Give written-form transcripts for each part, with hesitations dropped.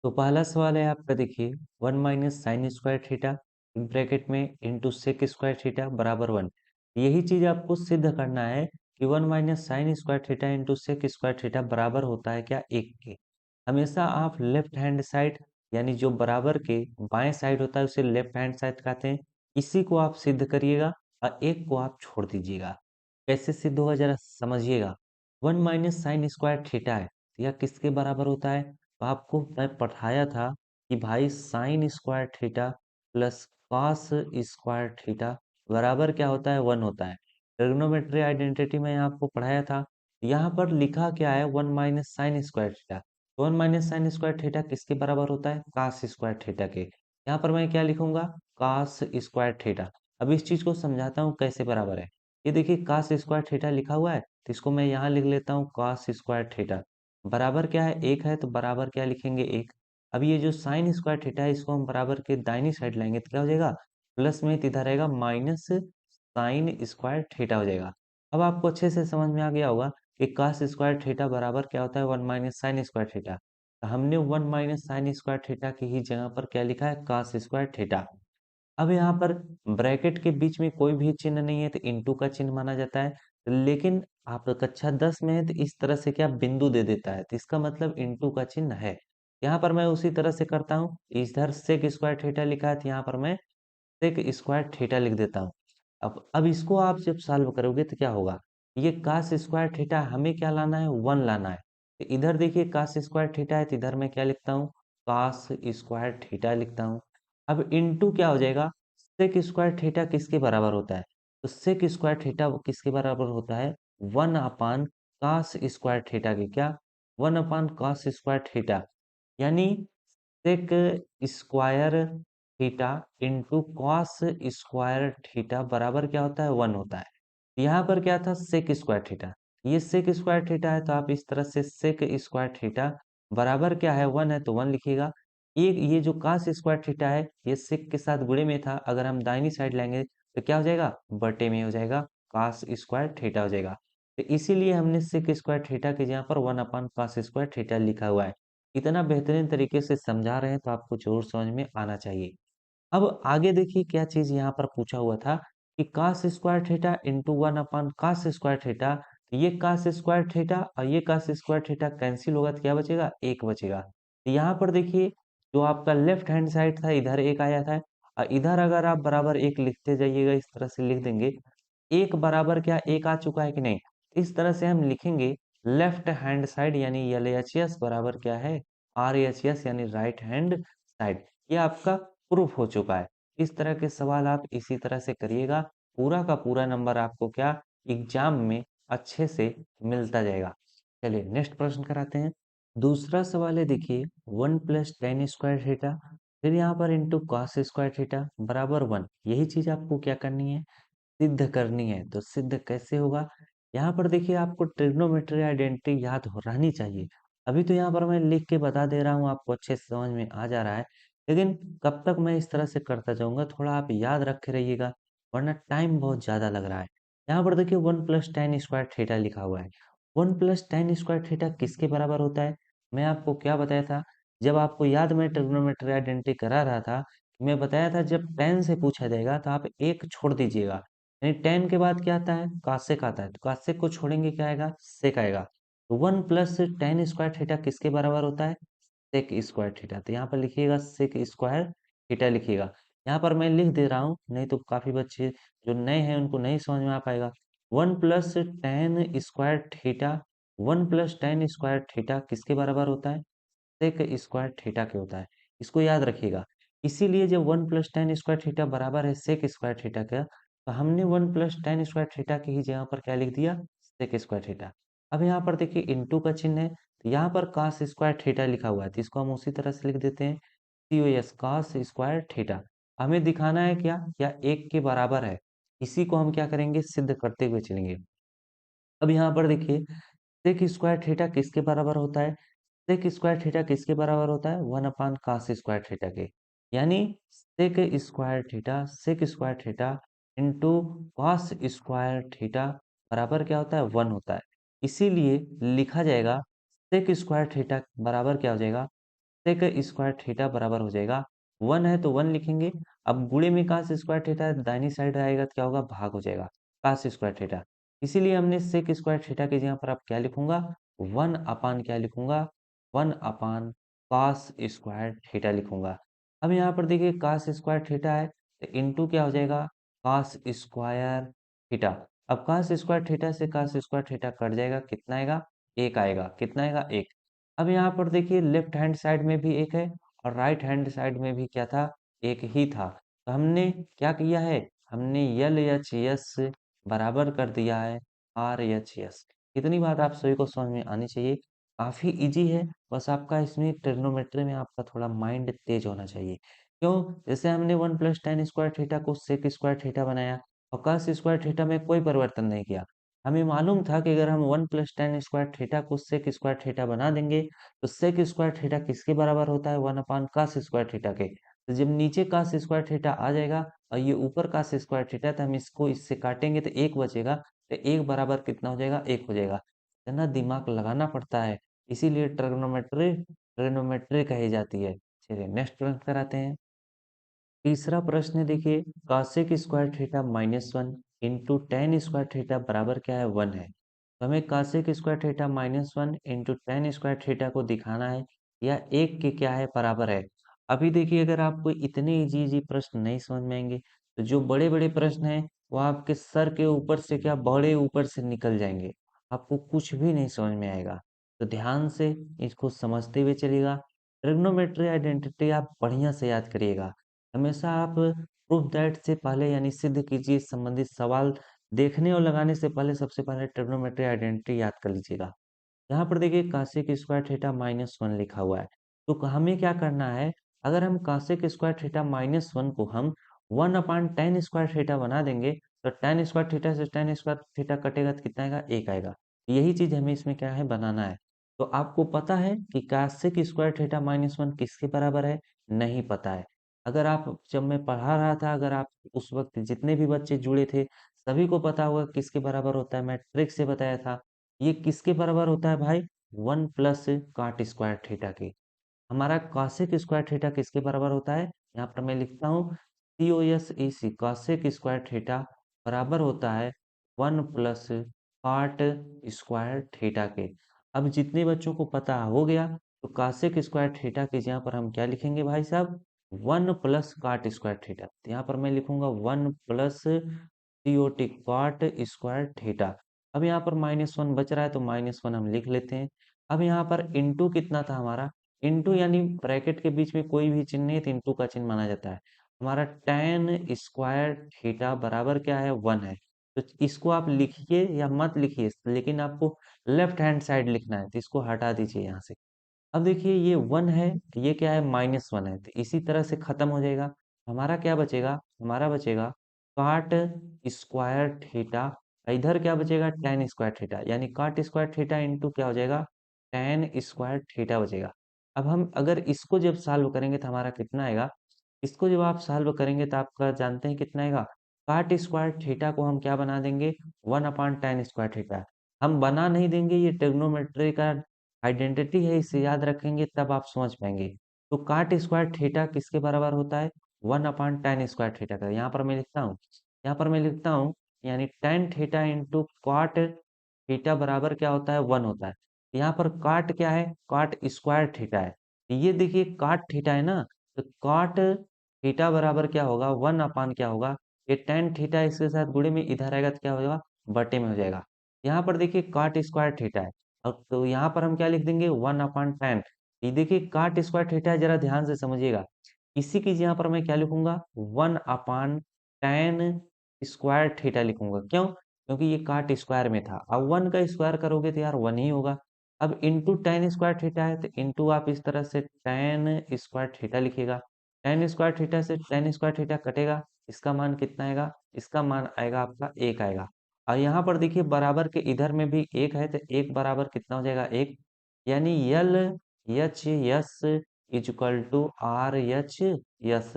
तो पहला सवाल है आपका, देखिए, one minus sine square theta bracket में इंटू सेक स्क्वायर थीटा बराबर वन। यही चीज आपको सिद्ध करना है कि one minus sine square theta into sec square theta बराबर होता है क्या, एक के। हमेशा आप लेफ्ट हैंड साइड यानी जो बराबर के बाएं साइड होता है उसे लेफ्ट हैंड साइड कहते हैं। इसी को आप सिद्ध करिएगा और एक को आप छोड़ दीजिएगा। कैसे सिद्ध होगा जरा समझिएगा। One minus sine square theta है, तो यह किसके बराबर होता है? तो आपको मैं पढ़ाया था कि भाई sign square theta plus cos square theta बराबर क्या होता है, वन होता है। ट्रिग्नोमेट्री आइडेंटिटी में आपको पढ़ाया था। यहाँ पर लिखा क्या है, one minus sine square theta. One minus sine square theta किसके बराबर होता है, कास स्क्वायर थीटा के। यहाँ पर मैं क्या लिखूंगा, कास स्क्वायर थीटा। अब इस चीज को समझाता हूँ कैसे बराबर है। ये देखिए कास स्क्वायर थीटा लिखा हुआ है, तो इसको मैं यहाँ लिख लेता हूँ कास स्क्वायर थीटा। बराबर क्या है, एक है, तो बराबर क्या लिखेंगे, एक। अब ये जो साइन स्क्वायर थीटा है इसको हम बराबर के दाहिनी साइड लाएंगे तो क्या हो जाएगा, प्लस में तो इधर रहेगा माइनस साइन स्क्वायर थीटा हो जाएगा। अब आपको अच्छे से समझ में आ गया होगा कि कास स्क्वायर थीटा बराबर क्या होता है, one minus sine square theta. तो हमने one minus sine square theta की ही जगह पर क्या लिखा है, कास स्क्वायर थीटा। अब यहाँ पर ब्रैकेट के बीच में कोई भी चिन्ह नहीं है तो इंटू का चिन्ह माना जाता है। लेकिन आप कक्षा 10 में है तो इस तरह से क्या बिंदु दे देता है, तो इसका मतलब इंटू का चिन्ह है। यहाँ पर मैं उसी तरह से करता हूँ, इधर सेक स्क्वायर थीटा लिखा है तो यहाँ पर मैं सेक स्क्वायर थीटा लिख देता हूँ। अब इसको आप जब सॉल्व करोगे तो क्या होगा, ये कास स्क्वायर थीटा हमें क्या लाना है, वन लाना है। तो इधर देखिए कास स्क्वायर थीटा है तो इधर मैं क्या लिखता हूँ, कास स्क्वायर थीटा लिखता हूँ। अब इनटू क्या हो जाएगा, सेक स्क्वायर थीटा किसके बराबर होता है, तो सेक स्क्वायर थीटा किसके बराबर होता है, one upon cos square theta के, क्या, one upon cos square theta. यानी sec square theta into cos square theta बराबर क्या होता है, वन होता है। यहाँ पर क्या था, सेक स्क्वायर थीटा। ये सेक स्क्वायर थीटा है तो आप इस तरह से सेक स्क्वायर थीटा बराबर क्या है, वन है तो वन लिखिएगा। ये जो कास स्क्वायर थीटा है ये सेक के साथ गुणे में था, अगर हम दाहिनी साइड लेंगे तो क्या हो जाएगा, बटे में हो जाएगा, कास स्क्वायर थीटा हो जाएगा। तो इसीलिए हमने सेक स्क्वायर थीटा के जगह पर one upon cos square theta लिखा हुआ है। इतना बेहतरीन तरीके से समझा रहे हैं तो आपको जरूर समझ में आना चाहिए। अब आगे देखिए क्या चीज यहाँ पर पूछा हुआ था कि cos square theta into one upon cos square theta. ये कास स्क्वायर थीटा और ये कास स्क्वायर थीटा कैंसिल होगा तो क्या बचेगा, एक बचेगा। तो यहाँ पर देखिए जो आपका लेफ्ट हैंड साइड था इधर एक आया था, और इधर अगर आप बराबर एक लिखते जाइएगा, इस तरह से लिख देंगे, एक बराबर क्या एक आ चुका है कि नहीं। इस तरह से हम लिखेंगे लेफ्ट हैंड साइड यानी एल एच एस बराबर क्या है, आर एच एस यानी राइट हैंड साइड। ये आपका प्रूफ हो चुका है। इस तरह के सवाल आप इसी तरह से करिएगा, पूरा का पूरा नंबर आपको क्या एग्जाम में अच्छे से मिलता जाएगा। चलिए नेक्स्ट प्रश्न कराते हैं। दूसरा सवाल है, देखिए, one plus ten square theta फिर यहाँ पर इंटू कॉस स्क्वायर थीटा बराबर वन। यही चीज आपको क्या करनी है, सिद्ध करनी है। तो सिद्ध कैसे होगा, यहाँ पर देखिए आपको ट्रिग्नोमेट्री आइडेंटिटी याद हो रहनी चाहिए। अभी तो यहाँ पर मैं लिख के बता दे रहा हूँ, आपको अच्छे से समझ में आ जा रहा है। लेकिन कब तक मैं इस तरह से करता जाऊंगा, थोड़ा आप याद रखे रहिएगा, वरना टाइम बहुत ज्यादा लग रहा है। यहाँ पर देखिए one plus ten square theta लिखा हुआ है। One plus ten square theta किसके बराबर होता है, मैं आपको क्या बताया था, जब आपको याद, मैं ट्रिग्नोमेट्री आइडेंटिटी करा रहा था, मैं बताया था जब टेन से पूछा जाएगा तो आप एक छोड़ दीजिएगा। यानी टेन के बाद क्या आता है, कासेक आता है, तो कासेक को छोड़ेंगे क्या आएगा, सेक आएगा। तो one plus ten square theta किसके बराबर होता है, सेक स्क्वायर थीटा। तो यहाँ पर लिखिएगा सेक स्क्वायर थीटा लिखिएगा। यहाँ पर मैं लिख दे रहा हूँ, नहीं तो काफी बच्चे जो नए हैं उनको नहीं समझ में आ पाएगा। One plus ten square theta, one plus ten square theta किसके बराबर होता है, सेक स्क्वायर थीटा के होता है। इसको याद रखिएगा। इसीलिए जब one plus ten square theta बराबर है सेक स्क्वायर थीटा का, तो हमने one plus ten square theta की ही जगह पर क्या लिख दिया, सेक स्क्वायर थीटा। अब यहाँ पर देखिए इंटू का चिन्ह है, तो यहाँ पर कास स्क्वायर थीटा लिखा हुआ है, तो इसको हम उसी तरह से लिख देते हैं, C O S cos square theta. हमें दिखाना है क्या एक के बराबर है। इसी को हम क्या करेंगे, सिद्ध करते हुए चलेंगे। अब यहाँ पर देखिए सेक स्क्वायर थीटा किसके बराबर होता है, सेक स्क्वायर थीटा किसके बराबर होता है, one upon cos square theta के। यानी sec square theta into cos square theta बराबर क्या होता है, वन होता है। इसीलिए लिखा जाएगा सेक स्क्वायर थीटा बराबर क्या हो जाएगा, सेक स्क्वायर थीटा बराबर हो जाएगा 1 है तो 1 लिखेंगे। अब गुणे में कास स्क्वायर थीटा दाहिनी साइड आएगा तो क्या होगा, भाग हो जाएगा कास स्क्वायर थीटा। इसीलिए हमने सेक स्क्वायर थीटा के जगह पर आप क्या लिखूंगा, 1 अपान क्या लिखूंगा, 1 अपान कास स्क्वायर थीटा लिखूंगा। अब यहाँ पर देखिए कास स्क्वायर थीटा है तो इंटू क्या हो जाएगा, कास स्क्वायर थीटा। अब कास स्क्वायर थीटा से कास स्क्वायर थीटा कट जाएगा, कितना आएगा, एक आएगा, कितना आएगा, एक। अब यहाँ पर देखिए लेफ्ट हैंड साइड में भी एक है और राइट हैंड साइड में भी क्या था, एक ही था। तो हमने क्या किया है, हमने यल एच यस बराबर कर दिया है आर एच यस। इतनी बात आप सभी को समझ में आनी चाहिए, काफी इजी है। बस आपका इसमें ट्रिग्नोमेट्री में आपका थोड़ा माइंड तेज होना चाहिए। क्यों, जैसे हमने 1 + tan² थीटा को सेक स्क्वायर थीटा बनाया और cos स्क्वायर थीटा में कोई परिवर्तन नहीं किया। हमें मालूम था कि अगर हम 1 + tan² थीटा को सेक स्क्वायर थीटा बना देंगे तो सेक स्क्वायर थीटा किसके बराबर होता है, 1/cos स्क्वायर थीटा के। तो जब नीचे cos स्क्वायर थीटा आ जाएगा और ये ऊपर cos स्क्वायर थीटा, तो हम इसको इससे काटेंगे तो एक बचेगा। तो एक बराबर कितना हो जाएगा, एक हो जाएगा। इतना दिमाग लगाना पड़ता है, इसीलिए ट्रिग्नोमेट्री ट्रिग्नोमेट्री कही जाती है। चलिए नेक्स्ट प्रश्न कराते हैं। तीसरा प्रश्न देखिए, cosec square theta -1 into tan square theta बराबर क्या है, 1 है। तो हमें cosec square theta -1 into tan square theta को दिखाना है या एक के क्या है, बराबर है। अभी देखिए अगर आपको इतने इजी इजी प्रश्न नहीं समझ में आएंगे तो जो बड़े बड़े प्रश्न हैं वो आपके सर के ऊपर से क्या, बड़े ऊपर से निकल जाएंगे, आपको कुछ भी नहीं समझ में आएगा। तो ध्यान से इसको समझते हुए चलिएगा। ट्रिग्नोमेट्री आइडेंटिटी आप बढ़िया से याद करिएगा। हमेशा आप प्रूफ दैट से पहले यानी सिद्ध कीजिए संबंधित सवाल देखने और लगाने से पहले सबसे पहले ट्रिग्नोमेट्री आइडेंटिटी याद कर लीजिएगा। यहाँ पर देखिए कासेक स्क्वायर थीटा -1 लिखा हुआ है। तो हमें क्या करना है, अगर हम कासेक स्क्वायर थीटा -1 को हम 1/tan² थीटा बना देंगे तो tan स्क्वायर थीटा से tan स्क्वायर थीटा कटेगा तो कितना आएगा, एक आएगा। यही चीज हमें इसमें क्या है, बनाना है। तो आपको पता है कि कासेक स्क्वायर थीटा -1 किसके बराबर है, नहीं पता है। अगर आप, जब मैं पढ़ा रहा था, अगर आप उस वक्त जितने भी बच्चे जुड़े थे सभी को पता होगा किसके बराबर होता है, मैं ट्रिक से बताया था। ये किसके बराबर होता है भाई, 1 + cot² थीटा के। हमारा कॉसेक स्क्वायर थीटा किसके बराबर होता है, यहाँ पर मैं लिखता हूँ COSEC कॉसेक स्क्वायर थीटा बराबर होता है 1 + cot² थीटा के। अब जितने बच्चों को पता हो गया तो कॉसेक स्क्वायर थीटा के यहाँ पर हम क्या लिखेंगे भाई साहब, 1 + cot² थीटा। तो यहाँ पर मैं लिखूंगा 1 + COT cot² थीटा। अब यहाँ पर -1 बच रहा है तो -1 हम लिख लेते हैं। अब यहाँ पर इंटू कितना था हमारा, इंटू यानी ब्रैकेट के बीच में कोई भी चिन्ह नहीं है तो इंटू का चिन्ह माना जाता है। हमारा tan² थीटा बराबर क्या है, 1 है। तो इसको आप लिखिए या मत लिखिए, लेकिन आपको लेफ्ट हैंड साइड लिखना है, तो इसको हटा दीजिए यहाँ से। अब देखिए ये 1 है, ये क्या है, -1 है, तो इसी तरह से खत्म हो जाएगा। हमारा क्या बचेगा, हमारा बचेगा cot² थीटा। इधर क्या बचेगा, tan² थीटा, यानी cot² थीटा इंटू क्या हो जाएगा, tan² थीटा बचेगा। अब हम अगर इसको जब सॉल्व करेंगे तो हमारा कितना आएगा, इसको जब आप सॉल्व करेंगे तो आपका जानते हैं कितना आएगा, cot² थीटा को हम क्या बना देंगे, 1/tan² थीटा। हम बना नहीं देंगे, ये ट्रिग्नोमेट्री का आइडेंटिटी है, इसे याद रखेंगे तब आप समझ पाएंगे। तो cot² थीटा किसके बराबर होता है, 1/tan² थीटा का। यहाँ पर मैं लिखता हूँ, यहाँ पर मैं लिखता हूँ, यानी tan theta into cot theta बराबर क्या होता है, 1 होता है। यहाँ पर काट क्या है, cot² थीटा है। ये देखिए काट थीटा है ना, तो कॉट थीटा बराबर क्या होगा, 1 क्या होगा, ये tan थीटा इसके साथ गुणे में इधर आएगा तो क्या होगा, बटे में हो जाएगा। यहाँ पर देखिए cot² थीटा है, अब तो यहाँ पर हम क्या लिख देंगे, 1/tan। ये देखिए cot² थीटा है, जरा ध्यान से समझिएगा। इसी की यहाँ पर मैं क्या लिखूंगा, 1/tan² थीटा लिखूंगा। क्यों, क्योंकि ये cot² में था, अब 1 का स्क्वायर करोगे तो यार 1 ही होगा। अब इंटू tan² थीटा है तो इंटू आप इस तरह से tan² थीटा लिखिएगा। tan² थीटा से tan² थीटा कटेगा, इसका मान कितना आएगा, इसका मान आएगा आपका 1 आएगा। और यहाँ पर देखिए बराबर के इधर में भी 1 है तो 1 बराबर कितना हो जाएगा, 1। यानी L H S equal to R H S,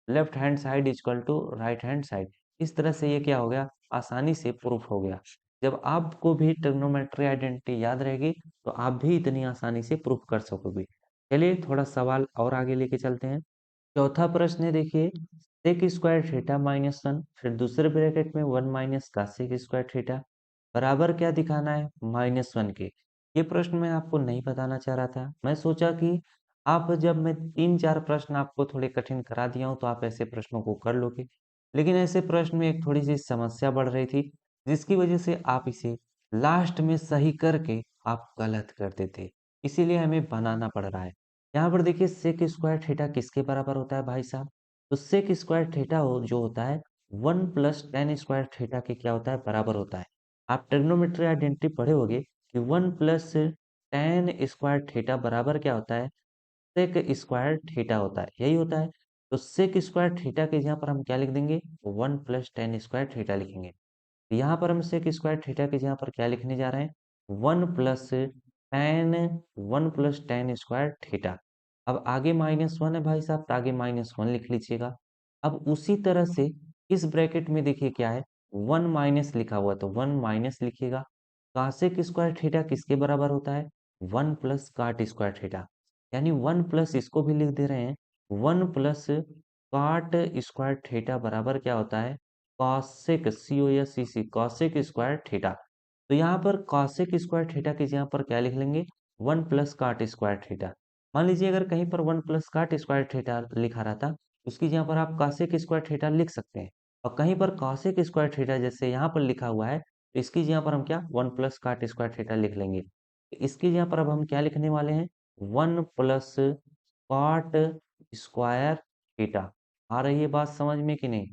left hand side equal to right hand side. इस तरह से ये क्या हो गया, आसानी से प्रूफ हो गया। जब आपको भी ट्रिग्नोमेट्री आइडेंटिटी याद रहेगी तो आप भी इतनी आसानी से प्रूफ कर सकोगे। चलिए थोड़ा सवाल और आगे लेके चलते हैं। चौथा प्रश्न है, देखिए sec square theta minus one, फिर दूसरे ब्रैकेट में वन माइनस का सेक स्क्वायर थीटा बराबर क्या दिखाना है, -1 के। ये प्रश्न मैं आपको नहीं बताना चाह रहा था। मैं सोचा कि आप, जब मैं 3-4 प्रश्न आपको थोड़े कठिन करा दिया हूँ तो आप ऐसे प्रश्नों को कर लोगे, लेकिन ऐसे प्रश्न में एक थोड़ी सी समस्या बढ़ रही थी, जिसकी वजह से आप इसे लास्ट में सही करके आप गलत कर देते, इसीलिए हमें बनाना पड़ रहा है। यहाँ पर देखिए सेक स्क्वायर थीटा किसके बराबर होता है भाई साहब, तो सेक स्क्वायर थीटा जो होता है 1 प्लस टेन स्क्वायर थीटा के क्या होता है, बराबर होता है। आप ट्रिग्नोमेट्री आइडेंटिटी पढ़े होंगे कि 1 प्लस टेन स्क्वायर थीटा बराबर क्या होता है, सेक स्क्वायर थीटा होता है, यही होता है। तो सेक स्क्वायर थीटा के यहाँ पर हम क्या लिख देंगे, 1 प्लस टेन स्क्वायर थीटा लिखेंगे। यहाँ पर हम सेक स्क्वायर थीटा के जगह पर क्या लिखने जा रहे हैं, ten 1 plus ten square theta. अब आगे -1 है भाई साहब, तो आगे -1 लिख लीजिएगा। अब उसी तरह से इस ब्रैकेट में देखिए क्या है, 1 माइनस लिखा हुआ है, तो 1 माइनस लिखिएगा। कासेक स्क्वायर थीटा किसके बराबर होता है, 1 प्लस काट स्क्वायर थीटा, यानी 1 प्लस इसको भी लिख दे रहे हैं, 1 प्लस काट स्क्वायर थीटा बराबर क्या होता है, cosec, COSEC, cosec square theta. तो यहाँ पर कॉसेक स्क्वायर थीटा की जगह पर क्या लिख लेंगे, 1 प्लस काट स्क्वायर थीटा। मान लीजिए अगर कहीं पर 1 प्लस काट स्क्वायर थीटा लिखा रहता, उसकी जगह पर आप कॉसेक स्क्वायर थीटा लिख सकते हैं। और कहीं पर कॉसेक स्क्वायर थीटा जैसे यहाँ पर लिखा हुआ है, तो इसकी जगह पर हम क्या 1 प्लस काट स्क्वायर थीटा लिख लेंगे। तो इसकी जगह पर अब हम क्या लिखने वाले हैं, 1 प्लस कॉट स्क्वायर थीटा। आ रही है बात समझ में कि नहीं।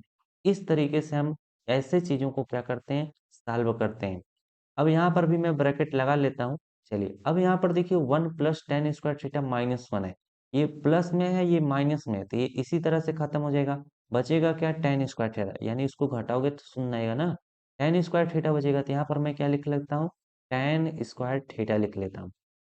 इस तरीके से हम ऐसे चीज़ों को क्या करते हैं, सॉल्व करते हैं। अब यहाँ पर भी मैं ब्रैकेट लगा लेता हूँ। चलिए अब यहाँ पर देखिए 1 प्लस टेन स्क्वायर थीटा -1 है, ये प्लस में है, ये माइनस में है, तो ये इसी तरह से खत्म हो जाएगा। बचेगा क्या, टेन स्क्वायर थीटा, यानी इसको घटाओगे तो शून्य आएगा ना, टेन स्क्वायर थीटा बचेगा। तो यहाँ पर मैं क्या लिख लेता हूँ, टेन स्क्वायर थीटा लिख लेता हूँ।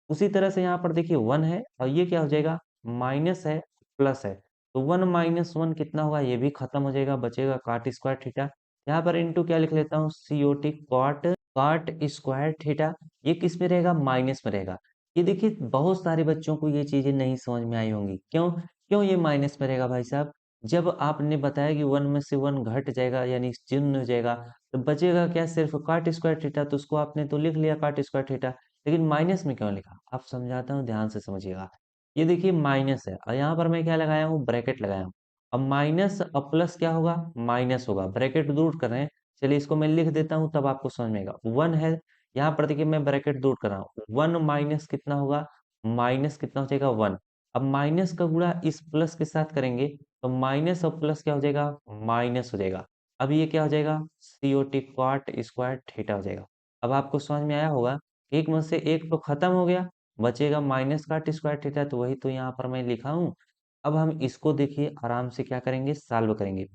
उसी तरह से यहाँ पर देखिए 1 है और ये क्या हो जाएगा, माइनस है प्लस है, तो 1 -1 कितना होगा, ये भी खत्म हो जाएगा, बचेगा काट स्क्वायर थीटा। यहाँ पर इनटू क्या लिख लेता हूँ, COT cot cot square theta. ये किस में रहेगा, माइनस में रहेगा। ये देखिए बहुत सारे बच्चों को ये चीजें नहीं समझ में आई होंगी, क्यों क्यों ये माइनस में रहेगा भाई साहब, जब आपने बताया कि 1 में से 1 घट जाएगा यानी चिन्ह हो जाएगा, तो बचेगा क्या, सिर्फ काट स्क्वायर थीटा, तो उसको आपने तो लिख लिया काट स्क्वायर थीटा, लेकिन माइनस में क्यों लिखा, आप समझाता हूँ ध्यान से समझिएगा। ये देखिए माइनस है और यहाँ पर मैं क्या लगाया हूँ, ब्रैकेट लगाया हूँ। अब माइनस और प्लस क्या होगा, माइनस होगा, ब्रैकेट दूर कर रहे हैं। चलिए इसको मैं लिख देता हूँ, तब आपको समझ में आएगा। 1 है, यहाँ पर देखिए मैं ब्रैकेट दूर कर रहा हूँ, 1 माइनस कितना होगा, माइनस कितना हो जाएगा, 1। अब माइनस का गुणा इस प्लस के साथ करेंगे, तो माइनस और प्लस क्या हो जाएगा, माइनस हो जाएगा। अब ये क्या हो जाएगा, COT कॉट स्क्वायर थीटा हो जाएगा। अब आपको समझ में आया होगा, एक में से एक तो खत्म हो गया, बचेगा माइनस काट स्क्वायर थीटा, तो वही तो यहाँ पर मैं लिखा हूँ। अब हम इसको देखिए आराम से क्या करेंगे, सॉल्व करेंगे।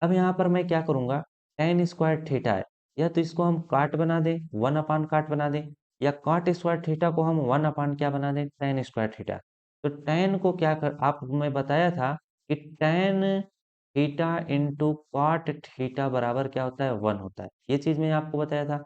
अब यहाँ पर मैं क्या करूंगा, टेन स्क्वायर थीटा है, या तो इसको हम काट बना दें, 1 अपान काट बना दें, या काट स्क्वायर थीटा को हम 1 अपान क्या बना दें, टेन स्क्वायर थीटा। तो टेन को क्या कर, आप मैं बताया था कि tan theta into cot theta बराबर क्या होता है, 1 होता है। ये चीज मैं आपको बताया था।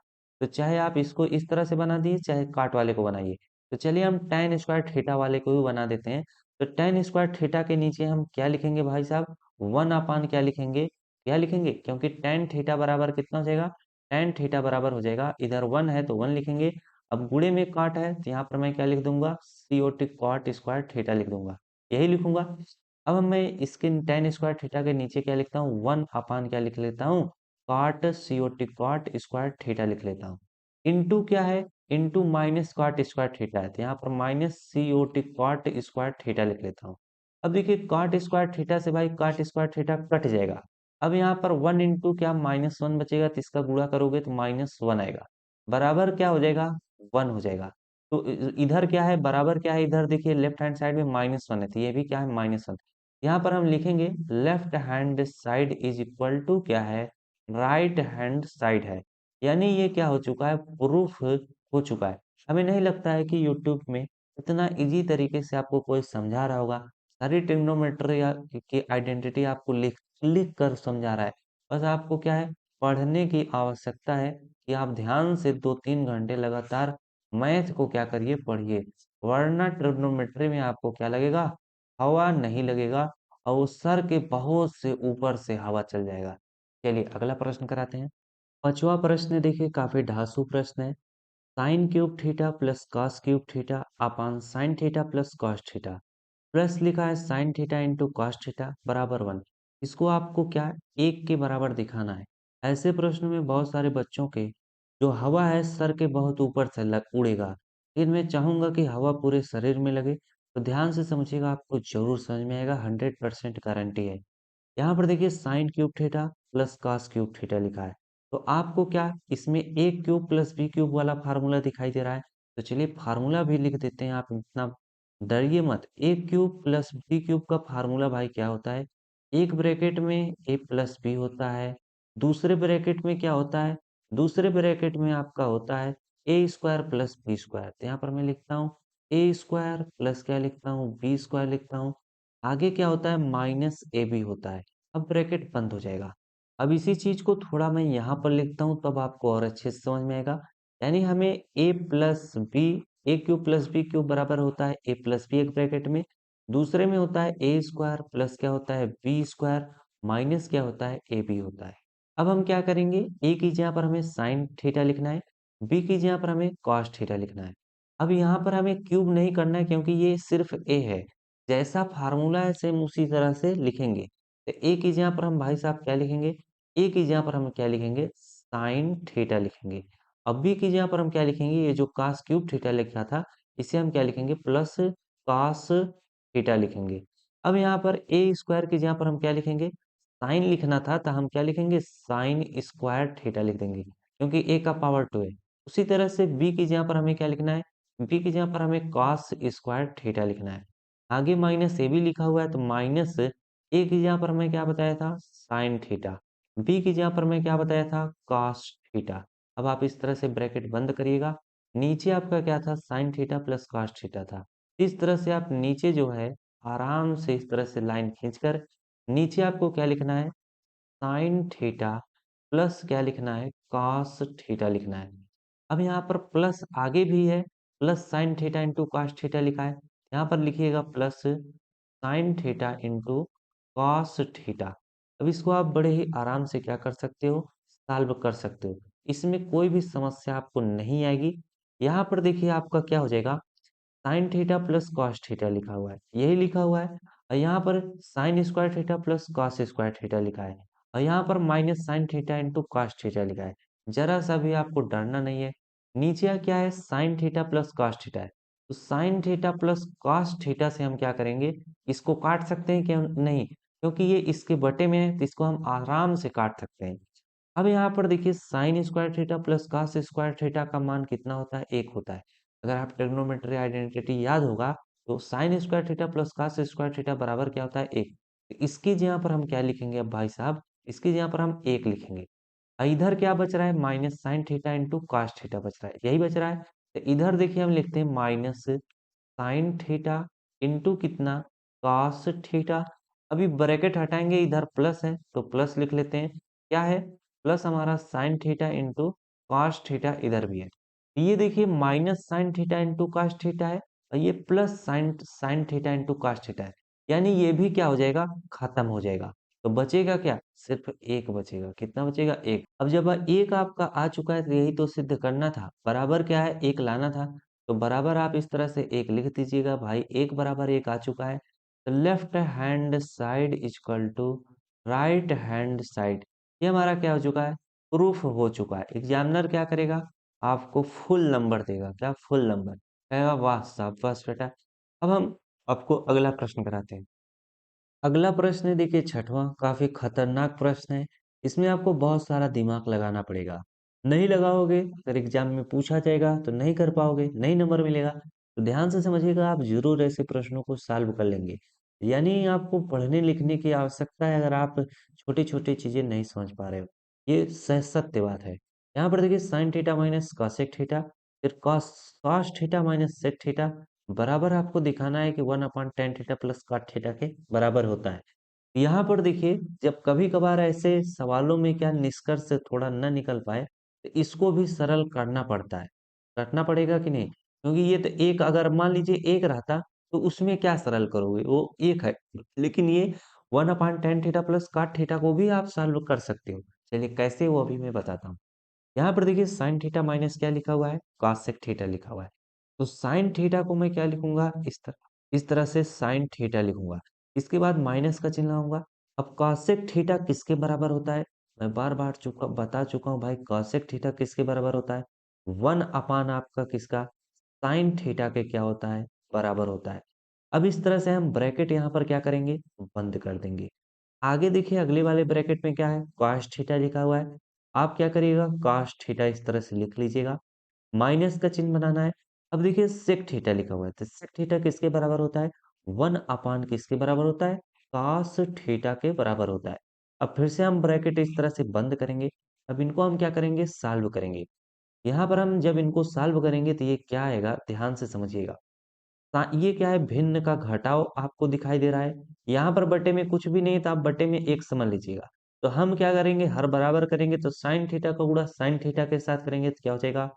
तो चाहे आप इसको इस तरह से बना दिए, चाहे काट वाले को बनाइए। तो चलिए हम टेन स्क्वायर थीटा वाले को भी बना देते हैं। तो टेन स्क्वायर थीटा के नीचे हम क्या लिखेंगे भाई साहब, 1 अपान क्या लिखेंगे, क्या लिखेंगे, क्योंकि टेन थीटा बराबर कितना हो जाएगा, टेन थीटा बराबर हो जाएगा, इधर 1 है तो 1 लिखेंगे। अब गुणे में काट है तो यहाँ पर मैं क्या लिख दूंगा, COT कॉट स्क्वायर थीटा लिख दूंगा, यही लिखूंगा। अब मैं इसके टेन स्क्वायर थीटा के नीचे क्या लिखता हूँ, 1 अपान क्या लिख लेता हूँ, cot COT cot square theta लिख लेता हूँ। इंटू क्या है, into minus cot square theta है, तो यहाँ पर minus COT cot square theta लिख लेता हूँ। अब देखिए कॉट स्क्वायर थीटा से भाई कॉट स्क्वायर थीटा कट जाएगा। अब यहाँ पर 1 इंटू क्या, -1 बचेगा, तो इसका गुणा करोगे तो -1 आएगा, बराबर क्या हो जाएगा, 1 हो जाएगा। तो इधर क्या है, बराबर क्या है, इधर देखिए लेफ्ट हैंड साइड में -1 है, तो ये भी क्या है, -1। यहाँ पर हम लिखेंगे left hand side is equal to क्या है, राइट हैंड साइड है, यानी ये क्या हो चुका है, प्रूफ हो चुका है। हमें नहीं लगता है कि यूट्यूब में इतना इजी तरीके से आपको कोई समझा रहा होगा, सारी ट्रिग्नोमेट्री की आइडेंटिटी आपको लिख लिख कर समझा रहा है। बस आपको क्या है, पढ़ने की आवश्यकता है कि आप ध्यान से 2-3 घंटे लगातार मैथ को क्या करिए, पढ़िए। वरना ट्रिग्नोमेट्री में आपको क्या लगेगा, हवा नहीं लगेगा और वो सर के बहुत से ऊपर से हवा चल जाएगा। चलिए अगला प्रश्न कराते हैं। पांचवा प्रश्न देखिए काफी धांसू प्रश्न है। Sine cube theta plus cos cube theta upon sine theta plus cos theta, plus लिखा है sine theta into cos theta बराबर 1। इसको आपको क्या एक के बराबर दिखाना है। ऐसे प्रश्नों में बहुत सारे बच्चों के जो हवा है सर के बहुत ऊपर से उड़ेगा, लेकिन मैं चाहूंगा कि हवा पूरे शरीर में लगे, तो ध्यान से समझिएगा, आपको जरूर समझ में आएगा, 100% गारंटी है। यहाँ पर देखिए sine cube theta plus cos cube theta लिखा है, तो आपको क्या इसमें ए क्यूब प्लस बी क्यूब वाला फार्मूला दिखाई दे रहा है, तो चलिए फार्मूला भी लिख देते हैं, आप इतना डरिए मत। ए क्यूब प्लस बी क्यूब का फार्मूला भाई क्या होता है, एक ब्रैकेट में ए प्लस बी होता है, दूसरे ब्रैकेट में क्या होता है, दूसरे ब्रैकेट में आपका होता है ए स्क्वायर प्लस बी स्क्वायर। तो यहाँ पर मैं लिखता हूँ ए स्क्वायर प्लस क्या लिखता हूँ बी स्क्वायर लिखता हूँ, आगे क्या होता है माइनस ए बी होता है। अब ब्रैकेट बंद हो जाएगा। अब इसी चीज को थोड़ा मैं यहाँ पर लिखता हूँ, तब आपको और अच्छे से समझ में आएगा। यानी हमें ए प्लस बी, ए क्यूब प्लस बी क्यूब बराबर होता है ए प्लस बी एक ब्रैकेट में, दूसरे में होता है ए स्क्वायर प्लस क्या होता है बी स्क्वायर माइनस क्या होता है ए बी होता है। अब हम क्या करेंगे, ए की जगह पर हमें साइन थीटा लिखना है, बी की जगह पर हमें कॉस थीटा लिखना है। अब यहाँ पर हमें क्यूब नहीं करना है क्योंकि ये सिर्फ ए है, जैसा फार्मूला है सेम उसी तरह से लिखेंगे। तो ए की जगह पर हम भाई साहब क्या लिखेंगे, ए की जगह पर हम क्या लिखेंगे साइन थीटा लिखेंगे। अब बी की जगह पर हम क्या लिखेंगे, ये जो कास क्यूब थीटा लिखा था इसे हम क्या लिखेंगे प्लस कास थीटा लिखेंगे। अब यहाँ पर ए स्क्वायर की जगह पर हम क्या लिखेंगे, साइन लिखना था तो हम क्या लिखेंगे साइन स्क्वायर थीटा लिख देंगे, क्योंकि ए का पावर 2 है। उसी तरह से बी की जगह पर हमें क्या लिखना है, बी की जगह पर हमें कॉस स्क्वायर थीटा लिखना है। आगे माइनस ए भी लिखा हुआ है, तो माइनस ए की जगह पर मैं क्या बताया था साइन थीटा, बी की जगह पर मैं क्या बताया था कॉस थीटा। अब आप इस तरह से ब्रैकेट बंद करिएगा, नीचे आपका क्या था sine theta plus cos theta था। इस तरह से आप नीचे जो है आराम से इस तरह से लाइन खींचकर नीचे आपको क्या लिखना है साइन थीटा प्लस क्या लिखना है कॉस थीटा लिखना है। अब यहाँ पर प्लस आगे भी है, plus sine theta into cos theta लिखा है, यहाँ पर लिखिएगा plus sine theta into cos theta. अब इसको आप बड़े ही आराम से क्या कर सकते हो सॉल्व कर सकते हो, इसमें कोई भी समस्या आपको नहीं आएगी। यहाँ पर देखिए आपका क्या हो जाएगा sine theta plus cos theta लिखा हुआ है, यही लिखा हुआ है, और यहाँ पर sign square theta plus cos square theta लिखा है, और यहाँ पर minus sine theta into cos theta लिखा है। जरा सा भी आपको डरना नहीं है। नीचे क्या है sine theta plus cos theta है, तो sine theta plus cos theta से हम क्या करेंगे इसको काट सकते हैं क्या, नहीं, क्योंकि ये इसके बटे में है तो इसको हम आराम से काट सकते हैं। अब यहाँ पर देखिए sign square theta plus cos square theta का मान कितना होता है एक होता है। अगर आप ट्रिग्नोमेट्री आइडेंटिटी याद होगा तो sign square theta plus cos square theta बराबर क्या होता है एक। तो इसकी जगह पर हम क्या लिखेंगे अब भाई साहब, इसकी जगह पर हम एक लिखेंगे। और इधर क्या बच रहा है minus sine theta into cos theta बच रहा है, यही बच रहा है। तो इधर देखिए हम लिखते हैं माइनस साइन थीटा इंटू कितना कॉस थीटा। अभी ब्रैकेट हटाएंगे इधर प्लस है तो प्लस लिख लेते हैं, क्या है प्लस हमारा sine theta into cos theta इधर भी है। ये देखिए minus sine theta into cos theta है, और ये plus sign sine theta into cos theta है, यानी ये भी क्या हो जाएगा खत्म हो जाएगा। तो बचेगा क्या सिर्फ एक बचेगा, कितना बचेगा एक। अब जब एक आपका आ चुका है तो यही तो सिद्ध करना था, बराबर क्या है एक लाना था, तो बराबर आप इस तरह से एक लिख दीजिएगा भाई, एक बराबर एक आ चुका है, तो left hand side equal to right hand side, ये हमारा क्या हो चुका है प्रूफ हो चुका है। एग्जामिनर क्या करेगा आपको फुल नंबर देगा, क्या फुल नंबर कहेगा, वाह शाबाश बेटा। अब हम आपको अगला प्रश्न कराते हैं। अगला प्रश्न है देखिए छठवां, काफी खतरनाक प्रश्न है, इसमें आपको बहुत सारा दिमाग लगाना पड़ेगा, नहीं लगाओगे अगर एग्जाम में पूछा जाएगा तो नहीं कर पाओगे, नहीं नंबर मिलेगा। तो ध्यान से समझिएगा, आप जरूर ऐसे प्रश्नों को सॉल्व कर लेंगे। यानी आपको पढ़ने लिखने की आवश्यकता है अगर आप छोटी छोटी चीजें नहीं समझ पा रहे हो, ये सत्य बात है। यहाँ पर देखिए sine theta minus cosec theta, फिर cos cos theta minus sec theta बराबर आपको दिखाना है कि 1/tan theta plus cot theta के बराबर होता है। यहाँ पर देखिए जब कभी कभार ऐसे सवालों में क्या निष्कर्ष से थोड़ा न निकल पाए तो इसको भी सरल करना पड़ता है, करना पड़ेगा कि नहीं। क्योंकि ये तो एक अगर मान लीजिए एक रहता तो उसमें क्या सरल करोगे, वो एक है। लेकिन ये 1/tan theta plus cot theta को भी आप सॉल्व कर सकते हो। चलिए कैसे, वो अभी मैं बताता हूँ। यहाँ पर देखिए साइन थीटा माइनस क्या लिखा हुआ है, कॉसेक थीटा लिखा हुआ है। तो साइन थीटा को मैं क्या लिखूंगा, इस तरह से साइन थीटा लिखूंगा। इसके बाद माइनस का चिन्ह लाऊंगा। अब कॉसेक थीटा किसके बराबर होता है, मैं बार बार बता चुका हूँ भाई, कॉसेक थीटा किसके बराबर होता है, 1 आपका किसका, साइन थीटा के क्या होता है, बराबर होता है। अब इस तरह से हम ब्रैकेट यहाँ पर क्या करेंगे, बंद कर देंगे। आगे देखिए अगले वाले ब्रैकेट में क्या है, cos थीटा लिखा हुआ है। आप क्या करिएगा, cos थीटा इस तरह से लिख लीजिएगा, माइनस का चिन्ह बनाना है। अब देखिए sec थीटा लिखा हुआ है, तो sec थीटा किसके बराबर होता है, 1 किसके बराबर होता है, cos थीटा के बराबर होता है। अब फिर से हम ब्रैकेट इस तरह से बंद करेंगे। अब इनको हम क्या करेंगे, सॉल्व करेंगे। यहाँ पर हम जब इनको सॉल्व करेंगे तो ये क्या आएगा, ध्यान से समझिएगा। ये क्या है, भिन्न का घटाव आपको दिखाई दे रहा है। यहाँ पर बटे में कुछ भी नहीं, तो आप बटे में एक समझ लीजिएगा। तो हम क्या करेंगे, हर बराबर करेंगे तो साइन थीटा का गुणा साइन थीटा के साथ करेंगे तो क्या हो जाएगा,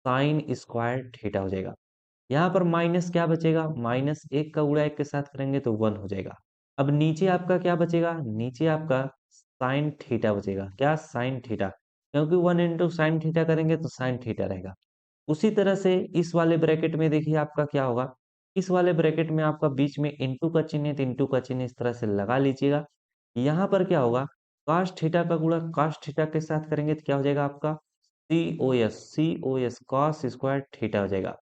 साइन स्क्वायर थीटा हो जाएगा। यहाँ पर माइनस क्या बचेगा, माइनस एक का गुणा एक के साथ करेंगे तो 1 हो जाएगा। अब नीचे आपका क्या बचेगा, नीचे आपका साइन थीटा बचेगा, क्या, साइन थीटा, क्योंकि 1 × साइन थीटा करेंगे तो साइन थीटा रहेगा। उसी तरह से इस वाले ब्रैकेट में देखिए आपका क्या होगा, इस वाले ब्रैकेट में आपका बीच में इंटू का चिन्ह है, तो इंटू का चिन्ह इस तरह से लगा लीजिएगा। यहाँ पर क्या होगा, cos थीटा का गुणा cos थीटा के साथ करेंगे तो क्या हो जाएगा आपका, C O S cos square theta हो जाएगा।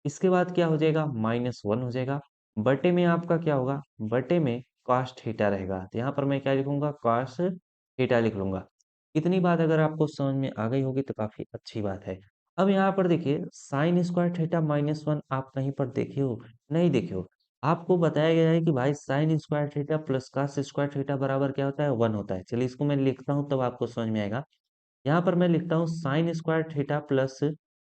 इसके बाद क्या हो जाएगा, -1 हो जाएगा। बटे में आपका क्या होगा, बटे में cos थीटा रहेगा, तो यहाँ पर मैं क्या लिखूंगा, cos थीटा लिख लूंगा। इतनी बात अगर आपको समझ में आ गई होगी तो काफी अच्छी बात है। अब यहाँ पर देखिए साइन स्क्वायर थीटा -1 आप कहीं पर देखे हो, नहीं देखे हो। आपको बताया गया है कि भाई sign square theta plus cos square theta बराबर क्या होता है, 1 होता है। चलिए इसको मैं लिखता हूँ तब आपको समझ में आएगा। यहाँ पर मैं लिखता हूँ sign square theta plus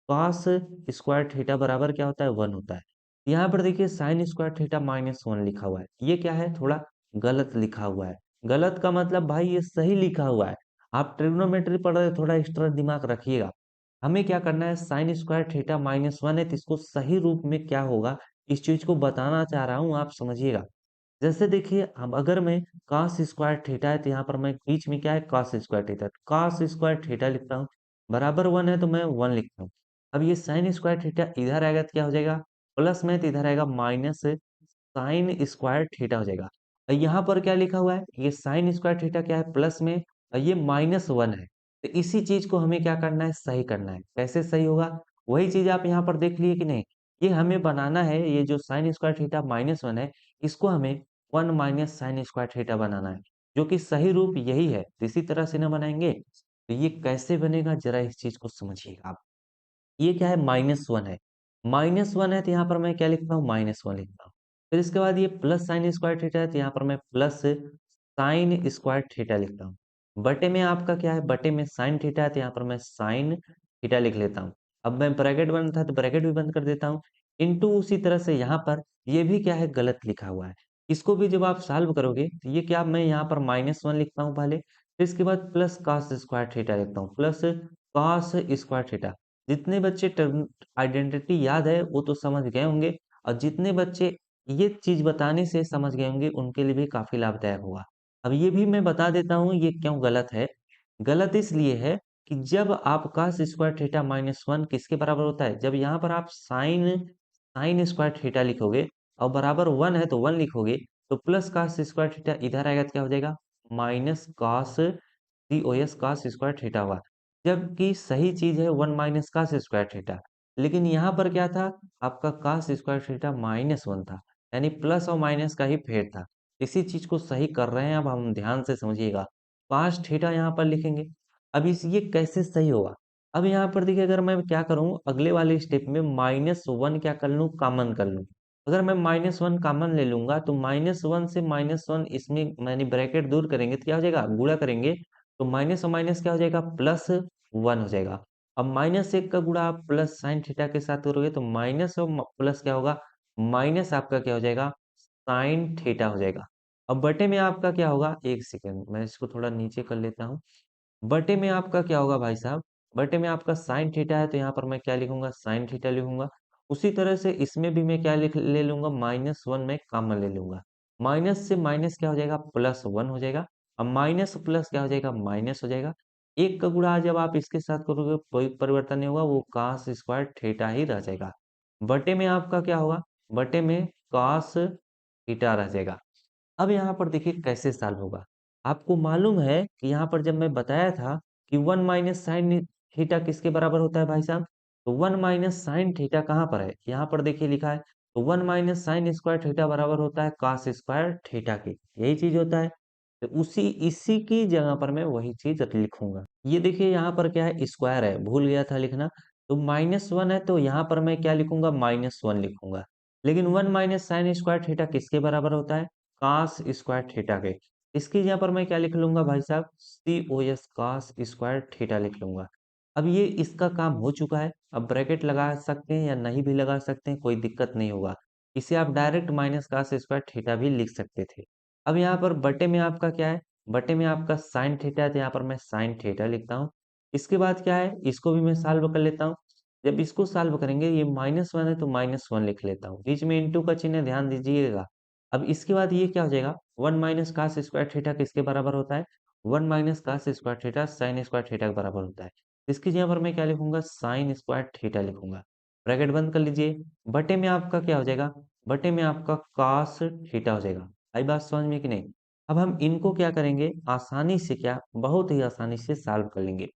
cos square theta बराबर क्या होता है, 1 होता है। यहाँ पर देखिए साइन स्क्वायर थीटा -1 लिखा हुआ है, ये क्या है, थोड़ा गलत लिखा हुआ है। गलत का मतलब भाई ये सही लिखा हुआ है। आप ट्रिग्नोमेट्री पढ़ रहे हो, थोड़ा एक्स्ट्रा दिमाग रखिएगा। हमें क्या करना है, साइन स्क्वायर थीटा -1 है तो इसको सही रूप में क्या होगा, इस चीज को बताना चाह रहा हूँ, आप समझिएगा। जैसे देखिए अब अगर मैं cos स्क्वायर थीटा है तो यहाँ पर मैं बीच में क्या है, cos square theta, cos square theta लिखता हूँ, बराबर 1 है तो मैं 1 लिखता हूँ। अब ये साइन स्क्वायर थीटा इधर आएगा तो क्या हो जाएगा, प्लस में, तो इधर आएगा माइनस साइन स्क्वायर थीटा हो जाएगा। और यहाँ पर क्या लिखा हुआ है, ये साइन स्क्वायर थीटा क्या है, प्लस में, और ये -1 है। तो इसी चीज को हमें क्या करना है, सही करना है। कैसे सही होगा, वही चीज आप यहाँ पर देख लिए कि नहीं, ये हमें बनाना है, ये जो साइन स्क्वायर थीटा -1 है, इसको हमें 1 - साइन स्क्वायर थीटा बनाना है, जो कि सही रूप यही है। तो इसी तरह से ना बनाएंगे तो ये कैसे बनेगा, जरा इस चीज को समझिएगा आप। ये क्या है, -1 है, -1 है तो यहाँ पर मैं क्या लिखता हूँ, -1 लिखता हूँ। फिर इसके बाद ये प्लस साइन स्क्वायर थीटा है तो यहाँ पर मैं प्लस साइन स्क्वायर थीटा लिखता हूँ। बटे में आपका क्या है, बटे में साइन थीटा है तो यहाँ पर मैं साइन थीटा लिख लेता हूँ। अब मैं ब्रैकेट बंद था तो ब्रैकेट भी बंद कर देता हूँ। इंटू उसी तरह से यहाँ पर ये भी क्या है, गलत लिखा हुआ है। इसको भी जब आप सॉल्व करोगे तो ये क्या, मैं यहाँ पर -1 लिखता हूँ पहले, फिर इसके बाद प्लस कॉस स्क्वायर थीटा लिखता हूँ, प्लस कॉस स्क्वायर थीटा। जितने बच्चे टर्म आइडेंटिटी याद है वो तो समझ गए होंगे, और जितने बच्चे ये चीज बताने से समझ गए होंगे उनके लिए भी काफी लाभदायक होगा। अब ये भी मैं बता देता हूँ ये क्यों गलत है। गलत इसलिए है कि जब आप cos स्क्वायर थीटा -1 किसके बराबर होता है, जब यहाँ पर आप साइन साइन स्क्वायर थीटा लिखोगे और बराबर 1 है तो 1 लिखोगे, तो प्लस cos स्क्वायर थीटा इधर आएगा तो क्या हो जाएगा, minus cos C O S cos square theta हुआ। जबकि सही चीज है 1 - cos स्क्वायर थीटा। लेकिन यहाँ पर क्या था, आपका cos स्क्वायर थीटा -1 था, यानी प्लस और माइनस का ही फेर था। इसी चीज को सही कर रहे हैं, अब हम ध्यान से समझिएगा। cos थीटा यहाँ पर लिखेंगे। अब इस ये कैसे सही होगा, अब यहाँ पर देखिए अगर मैं क्या करूँ, अगले वाले स्टेप में -1 क्या कर लूँ, कॉमन कर लूँ। अगर मैं -1 कॉमन ले लूंगा तो -1 से -1 इसमें मैंने ब्रैकेट दूर करेंगे तो क्या हो जाएगा, गुणा करेंगे तो माइनस और माइनस क्या हो जाएगा, +1 हो जाएगा। अब -1 का गुणा आप प्लस साइन थीटा के साथ करोगे तो माइनस और प्लस क्या होगा, माइनस आपका क्या हो जाएगा, साइन थीटा हो जाएगा। अब बटे में आपका क्या होगा, एक सेकेंड मैं इसको थोड़ा नीचे कर लेता हूँ। बटे में आपका क्या होगा भाई साहब, बटे में आपका साइन थीटा है तो यहाँ पर मैं क्या लिखूंगा, साइन थीटा लिखूंगा। उसी तरह से इसमें भी मैं क्या लिख ले लूंगा, -1 मैं कॉमन ले लूंगा। माइनस से माइनस क्या हो जाएगा, +1 हो जाएगा। अब माइनस प्लस क्या हो जाएगा, माइनस हो जाएगा। एक का गुणा जब आप इसके साथ करोगे कोई परिवर्तन नहीं होगा, वो कास स्क्वायर थीटा ही रह जाएगा। बटे में आपका क्या होगा, बटे में कास थीटा रह जाएगा। अब यहाँ पर देखिए कैसे सॉल्व होगा। आपको मालूम है कि यहाँ पर जब मैं बताया था कि 1 माइनस साइन थीटा किसके बराबर होता है भाई साहब, तो 1 माइनस साइन थीटा कहाँ पर है, यहाँ पर देखिए लिखा है, तो 1 माइनस साइन स्क्वायर थीटा बराबर होता है कॉस स्क्वायर थीटा के, यही चीज होता है। तो उसी इसी की जगह पर मैं वही चीज लिखूंगा। ये देखिए यहाँ पर क्या है, स्क्वायर है, भूल गया था लिखना। तो -1 है, तो यहाँ पर मैं क्या लिखूंगा, -1 लिखूंगा। लेकिन 1 माइनस साइन स्क्वायर थीटा किसके बराबर होता है, कास स्क्वायर थीटा के। इसकी जगह पर मैं क्या लिख लूंगा भाई साहब, COS कास स्क्वायर थीटा लिख लूंगा। अब ये इसका काम हो चुका है। अब ब्रैकेट लगा सकते हैं या नहीं भी लगा सकते हैं, कोई दिक्कत नहीं होगा। इसे आप direct minus cos square theta भी लिख सकते थे। अब यहाँ पर बटे में आपका क्या है, बटे में आपका साइन थीटा है, तो यहाँ पर मैं साइन थीटा लिखता हूँ। इसके बाद क्या है, इसको भी मैं सॉल्व कर लेता हूँ। जब इसको सॉल्व करेंगे, ये -1 है तो -1 लिख लेता हूँ, बीच में इंटू का चिन्ह ध्यान दीजिएगा। अब इसके बाद ये क्या हो जाएगा, 1 माइनस कास स्क्वायर थीटा किसके बराबर होता है, 1 minus cos square theta sine square theta के बराबर होता है। इसकी जगह पर मैं क्या लिखूंगा, साइन स्क्वायर थीटा लिखूंगा। ब्रैकेट बंद कर लीजिए। बटे में आपका क्या हो जाएगा, बटे में आपका कास थीटा हो जाएगा। आई बात समझ में कि नहीं। अब हम इनको क्या करेंगे, आसानी से, क्या बहुत ही आसानी से सॉल्व कर लेंगे।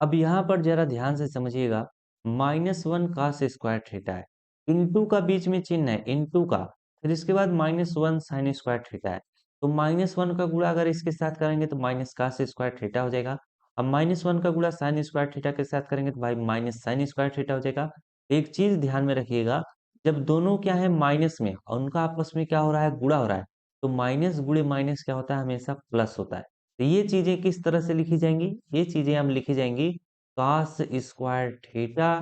अब यहाँ पर जरा ध्यान से समझिएगा, -1 कास स्क्वायर थीटा है, इंटू का बीच में चिन्ह है, इंटू का, फिर इसके बाद -1 साइन स्क्वायर थीटा है। तो -1 का गुणा अगर इसके साथ करेंगे तो माइनस कास स्क्वायर थीटा हो जाएगा। अब -1 का गुणा साइन स्क्वायर थीटा के साथ करेंगे तो भाई माइनस साइन स्क्वायर थीटा हो जाएगा। एक चीज ध्यान में रखिएगा, जब दोनों क्या है माइनस में और उनका आपस में क्या हो रहा है, गुणा हो रहा है, तो माइनस गुणे माइनस क्या होता है, हमेशा प्लस होता है। तो ये चीजें किस तरह से लिखी जाएंगी, ये चीजें हम लिखी जाएंगी कॉस स्क्वायर थीटा,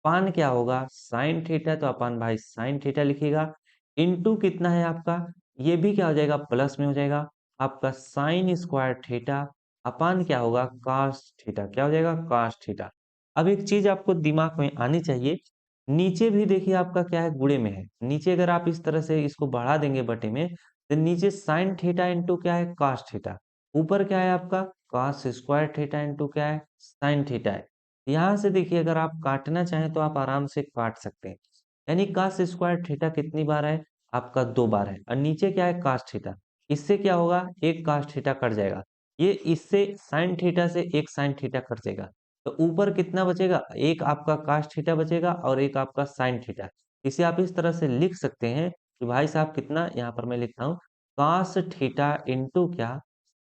अपान क्या होगा, साइन थीटा, तो अपान भाई साइन थीटा लिखिएगा। इनटू कितना है आपका, ये भी क्या हो जाएगा, प्लस में हो जाएगा, आपका साइन स्क्वायर थीटा, अपान क्या होगा, कॉस थीटा, क्या हो जाएगा, कॉस थीटा। अब एक चीज आपको दिमाग में आनी चाहिए, नीचे भी देखिए आपका क्या है, गुणे में है। नीचे अगर आप इस तरह से इसको बढ़ा देंगे बटे में, तो नीचे साइन थीटा इंटू क्या है, कॉस थीटा, ऊपर क्या है आपका कॉस स्क्वायर थीटा इंटू क्या है, साइन थीटा है। यहाँ से देखिए अगर आप काटना चाहें तो आप आराम से काट सकते हैं। यानी कॉस स्क्वायर थीटा कितनी बार है, आपका 2 बार है, और नीचे क्या है, कॉस थीटा। इससे क्या होगा, एक कॉस थीटा कट जाएगा, ये इससे साइन थीटा से एक साइन थीटा कट जाएगा। तो ऊपर कितना बचेगा, एक आपका कॉस थीटा बचेगा और एक आपका साइन थीटा। इसे आप इस तरह से लिख सकते हैं कि भाई साहब कितना, यहाँ पर मैं लिखता हूँ कॉस थीटा इंटू क्या,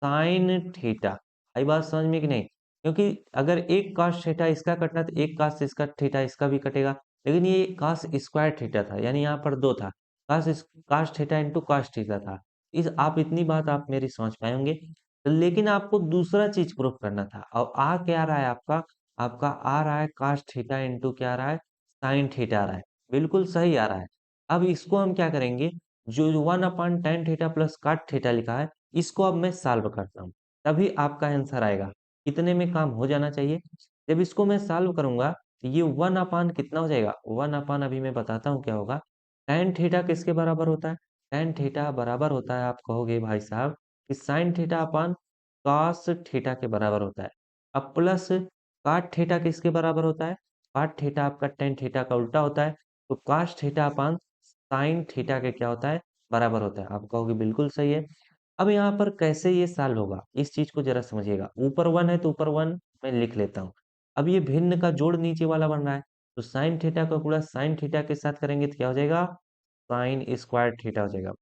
साइन थीटा। आई बात समझ में कि नहीं। क्योंकि अगर एक cos थीटा इसका कटना तो एक cos इसका थीटा इसका भी कटेगा। लेकिन ये cos स्क्वायर थीटा था, यानी यहाँ पर 2 था, cos theta into cos theta था। इस आप इतनी बात आप मेरी समझ पाएंगे। लेकिन आपको दूसरा चीज प्रूफ करना था, और आ क्या आ रहा है आपका, आपका आ रहा है cos थीटा इंटू क्या आ रहा है, साइन थीटा आ रहा है, बिल्कुल सही आ रहा है। अब इसको हम क्या करेंगे, जो 1/tan theta plus cot theta लिखा है, इसको अब मैं सॉल्व करता हूँ, तभी आपका आंसर आएगा। इतने में काम हो जाना चाहिए। जब इसको मैं सॉल्व करूंगा तो ये 1/, कितना हो जाएगा, 1/, अभी मैं बताता हूँ क्या होगा। tan थीटा किसके बराबर होता है, tan थीटा बराबर होता है, आप कहोगे भाई साहब कि sine theta upon cos theta के बराबर होता है। अब प्लस cot थीटा किसके बराबर होता है, cot थीटा आपका tan थीटा का उल्टा होता है। तो cos theta upon sine theta के क्या होता है, बराबर होता है। आप कहोगे बिल्कुल सही है। अब यहाँ पर कैसे ये सॉल्व होगा, इस चीज को जरा समझिएगा। ऊपर 1 है तो ऊपर 1 मैं लिख लेता हूँ। अब ये भिन्न का जोड़ नीचे वाला बन रहा है, तो साइन थीटा का गुणा साइन थीटा के साथ करेंगे तो क्या हो जाएगा, साइन स्क्वायर थीटा हो जाएगा।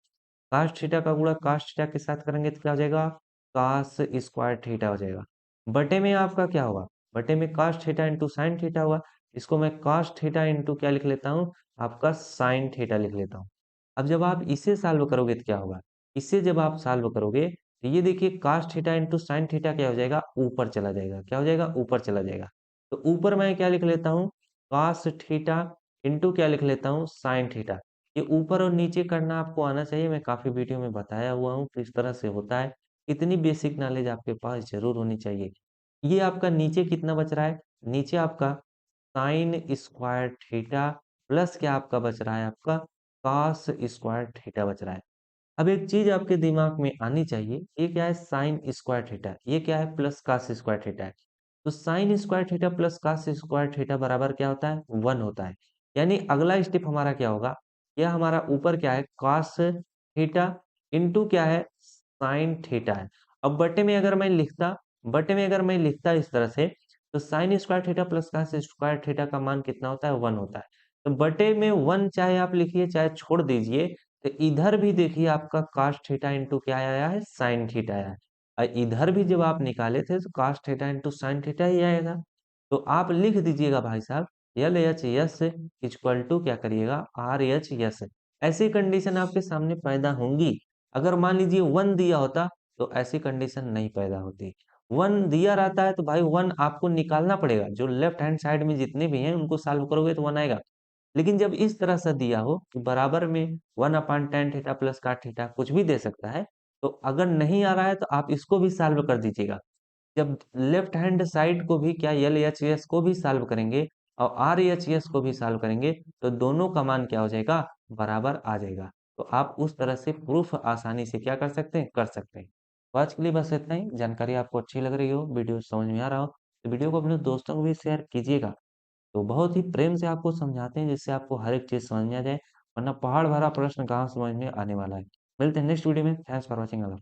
काश थीटा का गुणा काश थीटा के साथ करेंगे तो क्या हो जाएगा, काश स्क्वायर थीटा हो जाएगा। बटे में आपका क्या होगा, बटे में काश थीटा इंटू साइन थीटा हुआ। इसको मैं काश थीटा इंटू क्या लिख लेता हूँ, आपका साइन थीटा लिख लेता हूँ। अब जब आप इसे सॉल्व करोगे तो क्या होगा, इसे जब आप सॉल्व करोगे तो ये देखिए cos theta into sine theta क्या हो जाएगा, ऊपर चला जाएगा, क्या हो जाएगा, ऊपर चला जाएगा। तो ऊपर मैं क्या लिख लेता हूँ, cos थीटा इंटू क्या लिख लेता हूँ, साइन थीटा। ये ऊपर और नीचे करना आपको आना चाहिए, मैं काफी वीडियो में बताया हुआ हूँ किस तरह से होता है। इतनी बेसिक नॉलेज आपके पास जरूर होनी चाहिए। ये आपका नीचे कितना बच रहा है, नीचे आपका साइन स्क्वायर थीटा प्लस क्या आपका बच रहा है, आपका कॉस स्क्वायर थीटा बच रहा है। अब एक चीज आपके दिमाग में आनी चाहिए, ये क्या है, साइन स्क्वायर थीटा, ये क्या है, प्लस कॉस स्क्वायर थीटा है। तो sign square theta plus cos square theta बराबर क्या होता है, 1 होता है। यानी अगला स्टेप हमारा क्या होगा, यह हमारा ऊपर क्या है, कॉस थीटा इंटू क्या है, साइन थीटा है। अब बटे में अगर मैं लिखता इस तरह से, तो sign square theta plus cos square theta का मान कितना होता है, 1 होता है। तो बटे में 1 चाहे आप लिखिए चाहे छोड़ दीजिए, तो इधर भी देखिए आपका cos थीटा इंटू क्या आया है, sin थीटा आया है। और इधर भी जब आप निकाले थे तो cos theta into sin theta ही आएगा। तो आप लिख दीजिएगा भाई साहब, L H S equal to क्या करिएगा, आर एच एस। ऐसी कंडीशन आपके सामने पैदा होंगी। अगर मान लीजिए 1 दिया होता तो ऐसी कंडीशन नहीं पैदा होती। 1 दिया रहता है तो भाई 1 आपको निकालना पड़ेगा, जो लेफ्ट हैंड साइड में जितने भी हैं उनको सॉल्व करोगे तो 1 आएगा। लेकिन जब इस तरह से दिया हो कि बराबर में 1/tan theta plus cot theta कुछ भी दे सकता है, तो अगर नहीं आ रहा है तो आप इसको भी सॉल्व कर दीजिएगा। जब लेफ्ट हैंड साइड को भी क्या एल एच एस को भी सॉल्व करेंगे और आर एच एस को भी सॉल्व करेंगे, तो दोनों का मान क्या हो जाएगा, बराबर आ जाएगा। तो आप उस तरह से प्रूफ आसानी से क्या कर सकते हैं, कर सकते हैं। तो आज के लिए बस इतना ही। जानकारी आपको अच्छी लग रही हो, वीडियो समझ में आ रहा हो, तो वीडियो को अपने दोस्तों को भी शेयर कीजिएगा। तो बहुत ही प्रेम से आपको समझाते हैं जिससे आपको हर एक चीज़ समझ में आ जाए, वरना पहाड़ भरा प्रश्न कहाँ समझ में आने वाला है। मिलते हैं नेक्स्ट वीडियो में। Thanks for watching.